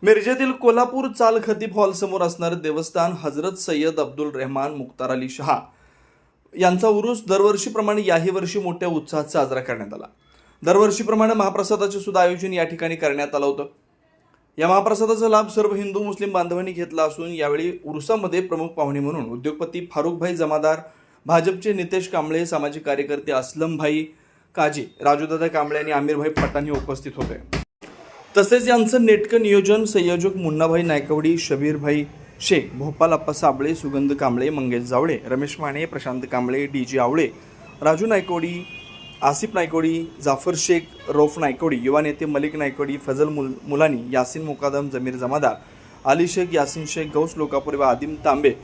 मिरजेतील कोल्हापूर चाल खतीब हॉल समोर असणारे देवस्थान हजरत सय्यद अब्दुल रहमान मुख्तार अली शहा यांचा उरूस दरवर्षीप्रमाणे याही वर्षी मोठ्या उत्साहात साजरा करण्यात आला। दरवर्षीप्रमाणे महाप्रसादाचे सुद्धा आयोजन या ठिकाणी करण्यात आलं होतं। या महाप्रसादाचा लाभ सर्व हिंदू मुस्लिम बांधवांनी घेतला असून यावेळी उरुसामध्ये प्रमुख पाहुणे म्हणून उद्योगपती फारुखभाई जमादार, भाजपचे नितेश कांबळे, सामाजिक कार्यकर्ते असलमभाई काजी, राजूदादा कांबळे आणि आमिरभाई पठाण हे उपस्थित होते। तसेच यांचं नेटकं नियोजन संयोजक मुन्नाभाई नायकवडी, शबीरभाई शेख, भोपाल अप्पा साबळे, सुगंध कांबळे, मंगेश जावळे, रमेश माने, प्रशांत कांबळे, डीजी आवळे, राजू नायकवडी, आसिफ नायकवडी, जाफर शेख, रौफ नायकवडी, युवा नेते मलिक नायकवडी, फजल मुलानी, यासिन मुकादम, जमीर जमादार, अली शेख, यासिन शेख, गौस लोकापुरे व आदिम तांबे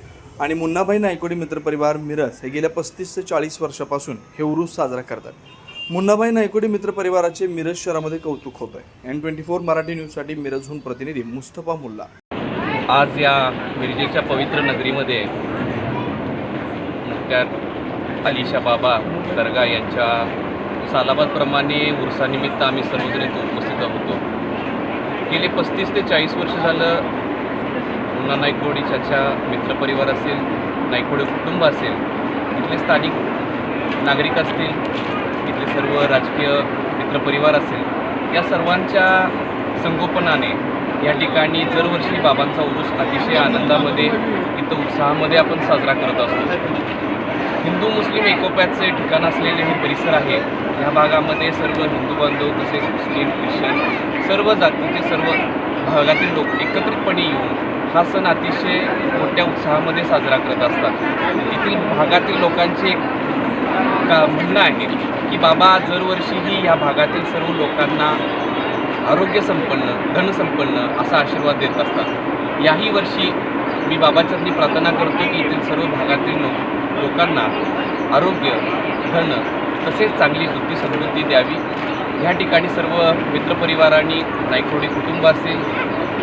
आणि मुन्नाभाई नायकवडी मित्रपरिवार मिरज हे गेल्या 35 ते 40 वर्षापासून हे उरूस साजरा करतात। मुन्नाभाई नायकवडी मित्रपरिवाराचे मिरज शहरामध्ये कौतुक होत आहे। N24 मराठी न्यूजसाठी मिरजहून प्रतिनिधी मुस्तफा मुल्ला। आज या मिरजेच्या पवित्र नगरीमध्ये मुख्तार अली शहा बाबा दर्गा यांच्या सालाबादप्रमाणे उरसानिमित्त आम्ही सर्वजण इथे उपस्थित होतो। गेले 35 ते 40 वर्ष झालं मुन्ना नायकवडी चाचा मित्रपरिवार असेल, नायकवडी कुटुंब असेल, इथले स्थानिक नागरिक असतील, इथले सर्व राजकीय मित्रपरिवार असेल, या सर्वांच्या संगोपनाने या ठिकाणी दरवर्षी बाबांचा उरूस अतिशय आनंदामध्ये इथं उत्साहामध्ये आपण साजरा करत असतो। हिंदू मुस्लिम एकोप्याचे ठिकाण असलेले हे परिसर आहे। या भागामध्ये सर्व हिंदू बांधव तसेच मुस्लिम, ख्रिश्चन सर्व जातीचे सर्व भागातील लोक एकत्रितपणे येऊन हा सण अतिशय मोठ्या उत्साहामध्ये साजरा करत असतात। येथील भागातील लोकांचे म्हणणं आहे की बाबा दरवर्षीही या भागातील सर्व लोकांना आरोग्यसंपन्न, धनसंपन्न असा आशीर्वाद देत असतात। याही वर्षी मी बाबाच्यांनी प्रार्थना करतो की येथील सर्व भागातील लोकांना आरोग्य, धन तसेच चांगली बुद्धी समृद्धी द्यावी। ह्या ठिकाणी सर्व मित्रपरिवारांनी नायकवडी कुटुंब असेल,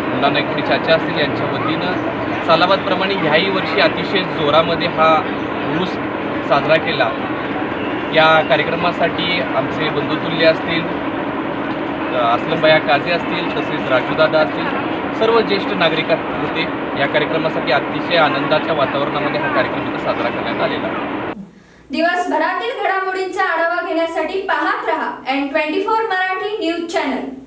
मुन्ना नायकवडी चाचा असतील यांच्या वतीनं सालाबादप्रमाणे ह्याही वर्षी अतिशय जोरामध्ये हा उरूस साजरा केला। या कार्यक्रमासाठी आमचे बंधुतुल्य असतील, असलमभाई काजी असतील, तसेच राजूदादा असतील, सर्व ज्येष्ठ नागरिक होते। या कार्यक्रमासाठी अतिशय आनंदाच्या वातावरणामध्ये हा कार्यक्रम इथे साजरा करण्यात आलेला आहे। दिवसभरातील घडामोडींचा आढावा घेण्यासाठी पाहत रहा N24 मराठी न्यूज चॅनल।